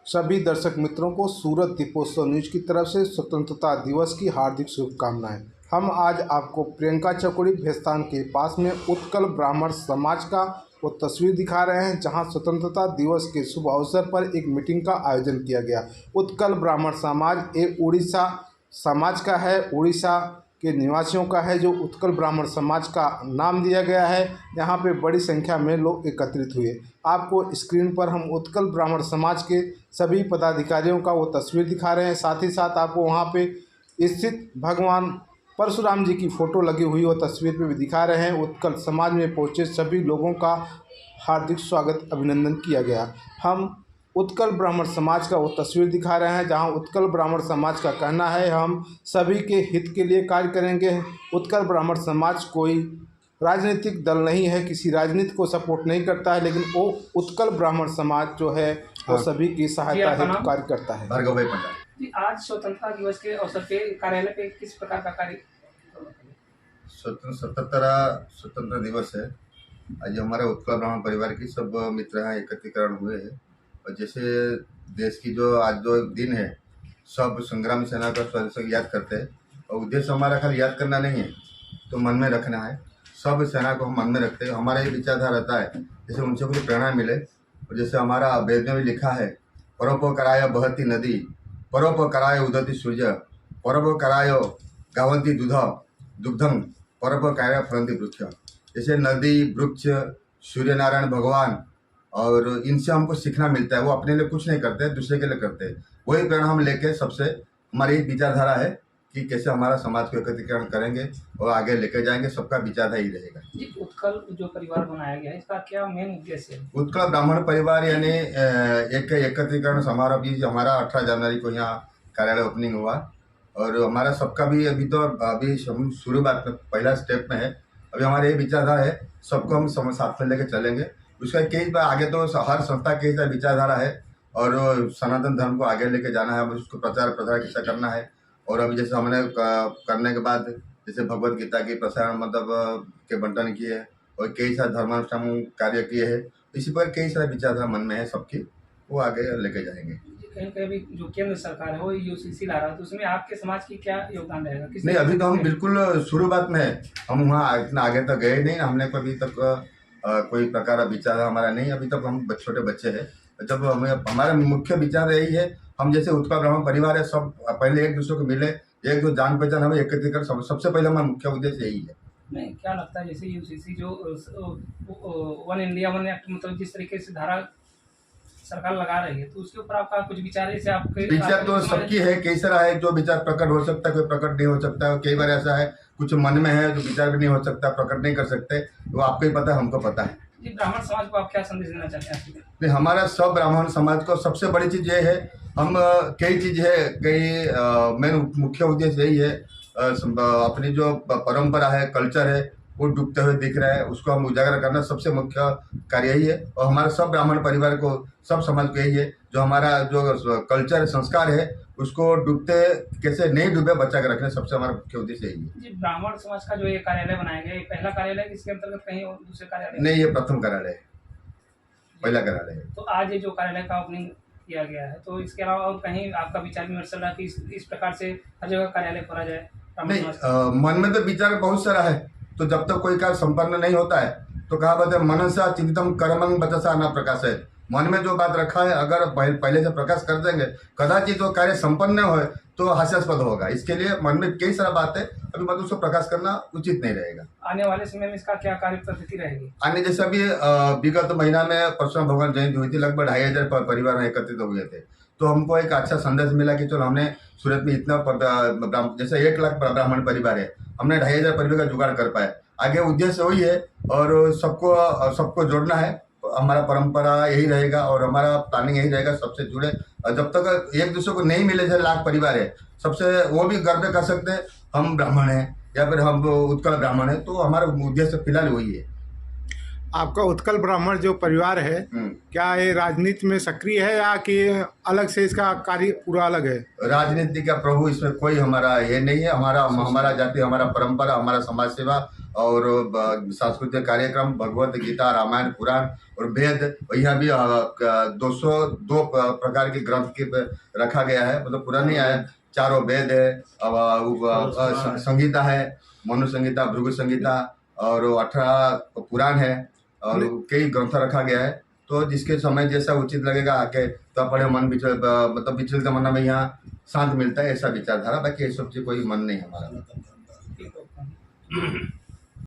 सभी दर्शक मित्रों को सूरत दीपोत्सव न्यूज की तरफ से स्वतंत्रता दिवस की हार्दिक शुभकामनाएं। हम आज आपको प्रियंका चौकड़ी भेस्तान के पास में उत्कल ब्राह्मण समाज का वो तस्वीर दिखा रहे हैं, जहां स्वतंत्रता दिवस के शुभ अवसर पर एक मीटिंग का आयोजन किया गया। उत्कल ब्राह्मण समाज एक उड़ीसा समाज का है, उड़ीसा के निवासियों का है, जो उत्कल ब्राह्मण समाज का नाम दिया गया है। यहाँ पे बड़ी संख्या में लोग एकत्रित हुए। आपको स्क्रीन पर हम उत्कल ब्राह्मण समाज के सभी पदाधिकारियों का वो तस्वीर दिखा रहे हैं। साथ ही साथ आपको वहाँ पे स्थित भगवान परशुराम जी की फ़ोटो लगी हुई वो तस्वीर पे भी दिखा रहे हैं। उत्कल समाज में पहुँचे सभी लोगों का हार्दिक स्वागत अभिनंदन किया गया। हम उत्कल ब्राह्मण समाज का वो तस्वीर दिखा रहे हैं, जहां उत्कल ब्राह्मण समाज का कहना है, हम सभी के हित के लिए कार्य करेंगे। उत्कल ब्राह्मण समाज कोई राजनीतिक दल नहीं है, किसी राजनीति को सपोर्ट नहीं करता है, लेकिन वो उत्कल ब्राह्मण समाज जो है वो सभी की सहायता हेतु कार्य करता है। भार्गव भाई पंडा जी, आज स्वतंत्रता दिवस के अवसर पे कार्यालय पे किस प्रकार का कार्य? स्वतंत्र दिवस है। आज हमारे उत्कल ब्राह्मण परिवार की सब मित्र यहाँ एकत्रीकरण हुए हैं। और जैसे देश की जो आज जो दिन है, सब संग्राम सेना का स्वदेश याद करते हैं। और उद्देश्य हमारा खाली याद करना नहीं है, तो मन में रखना है। सब सेना को हम मन में रखते हैं। हमारा ये विचारधारा रहता है जैसे उनसे कुछ प्रेरणा मिले। और जैसे हमारा वेद में भी लिखा है, परोपकाराय बहती नदी, परोपकाराय उदती सूर्य, परोपकाराय गावंती दुग्धं, परोपकाराय फलंती वृक्ष। जैसे नदी, वृक्ष, सूर्य नारायण भगवान, और इनसे हमको सीखना मिलता है। वो अपने लिए कुछ नहीं करते, दूसरे के लिए करते हैं। वही प्रेरणा हम लेके सबसे हमारी विचारधारा है कि कैसे हमारा समाज को एकत्रीकरण करेंगे और आगे लेकर जाएंगे। सबका विचारधारा ही रहेगा। जी, उत्कल जो परिवार बनाया गया है, इसका क्या मेन उद्देश्य है? उत्कल ब्राह्मण परिवार यानी एक एकत्रीकरण समारोह भी हमारा 18 जनवरी को यहाँ कार्यालय ओपनिंग हुआ। और हमारा सबका भी अभी हम शुरुआत में पहला स्टेप में है। अभी हमारे ये विचारधारा है, सबको हम साथ में लेकर चलेंगे। उसका कई बार आगे तो हर संस्था की विचारधारा है, और सनातन धर्म को आगे लेके जाना है, उसको प्रचार कैसा करना है। और अभी जैसे हमने करने के बाद जैसे भगवत गीता की प्रसारण मतलब के बंटन किए है, और कई सारे धर्मानुष्ठान कार्य किए हैं। इसी पर कई सारे विचारधारा मन में है सबकी, वो आगे लेके जाएंगे। कहीं कहीं भी जो केंद्र सरकार है वो यूसीसी ला रहा है, तो उसमें आपके समाज की क्या योगदान रहेगा? नहीं, अभी तो हम बिल्कुल शुरुआत में है। हम वहाँ इतना आगे तक गए नहीं। हमने कभी तक कोई प्रकार का विचार हमारा नहीं। अभी तक हम छोटे बच्चे हैं। जब हमारा मुख्य विचार यही है, हम जैसे उत्कल ब्राह्मण परिवार है, सब पहले एक दूसरे को मिले, एक दो जान पहचान हमें एकत्रीकरण सबसे पहले हमारा मुख्य उद्देश्य यही है। नहीं, क्या लगता है जैसे यूसीसी जो वन इंडिया वन एक्ट मतलब जिस तरीके से धारा सरकार लगा रही है, तो उसके ऊपर आपका कुछ विचार है? आपके विचार तो सबकी है, कई सारा है। जो विचार प्रकट हो सकता है, कोई प्रकट नहीं हो सकता है। कई बार ऐसा है कुछ मन में है जो विचार भी नहीं हो सकता, प्रकट नहीं कर सकते। वो आपको ही पता है, हमको पता है। जी, ब्राह्मण समाज को आप क्या संदेश देना चाहते हैं? नहीं, हमारा सब ब्राह्मण समाज को सबसे बड़ी चीज़ ये है, हम कई चीज़ है, कई मेन मुख्य उद्देश्य यही है, अपनी जो परंपरा है, कल्चर है, वो डूबते हुए दिख रहा है, उसको हम उजागर करना सबसे मुख्य कार्य यही है। और हमारा सब ब्राह्मण परिवार को, सब समाज को यही है, जो हमारा जो कल्चर संस्कार है, उसको डूबते कैसे नहीं डूबे बचा के रखना सबसे हमारा मुख्य उद्देश्य यही है। जी, ब्राह्मण समाज का जो ये कार्यालय बनाया गया, ये पहला कार्यालय है, इसके अंतर्गत कहीं और दूसरे कार्यालय? नहीं, ये प्रथम कार्यालय है, पहला कार्यालय है। तो आज ये जो कार्यालय का ओपनिंग किया गया है, तो इसके अलावा और कहीं आपका विचार विमर्श चल रहा है कि इस प्रकार से हर जगह कार्यालय खोला जाए? नहीं, मन में तो विचार बहुत सारा है। तो जब तक कोई कार्य संपन्न नहीं होता है, तो कहा बात है, मनसा चिंतितम कर्मं बचसा न प्रकाश है। मन में जो बात रखा है, अगर पहले से प्रकाश कर देंगे, कदाचित वो कार्य संपन्न न हो तो हास्यास्पद होगा। इसके लिए मन में कई सारा बात है, अभी मतलब उसको प्रकाश करना उचित नहीं रहेगा। आने वाले समय में इसका क्या कार्य पद्धति रहेगी? आने जैसे अभी विगत महीना में परशुराम भगवान जयंती हुई थी, लगभग 2500 परिवार में एकत्रित हुए थे। तो हमको एक अच्छा संदेश मिला कि चलो, हमने सूरत में इतना जैसे 1 लाख ब्राह्मण परिवार है, हमने 2500 परिवार का जुगाड़ कर पाए। आगे उद्देश्य वही है, और सबको जोड़ना है। हमारा परंपरा यही रहेगा, और हमारा प्लानिंग यही रहेगा, सबसे जुड़े। जब तक एक दूसरे को नहीं मिले, जैसे लाख परिवार है, सबसे वो भी गर्व कर सकते हैं हम ब्राह्मण हैं, या फिर हम उत्कल ब्राह्मण है। तो हमारा उद्देश्य फिलहाल वही है। आपका उत्कल ब्राह्मण जो परिवार है, क्या ये राजनीति में सक्रिय है, या कि अलग से इसका कार्य पूरा अलग है? राजनीति का प्रभु इसमें कोई हमारा ये नहीं है। हमारा जाति, हमारा परंपरा, हमारा समाज सेवा, और सांस्कृतिक कार्यक्रम, भगवत गीता, रामायण, पुराण और वेद। और यहाँ भी 202 प्रकार के ग्रंथ के रखा गया है, मतलब पुरानी है, चारों वेद है, संगीता है, मनु संगीता, भृगु संगीता और 18 पुराण है और कई ग्रंथ रखा गया है। तो जिसके समय जैसा उचित लगेगा आके तो पढ़े, मन मतलब विचलित मन में यहाँ शांत मिलता है, ऐसा विचारधारा। बाकी ये सब चीज कोई मन नहीं है हमारा।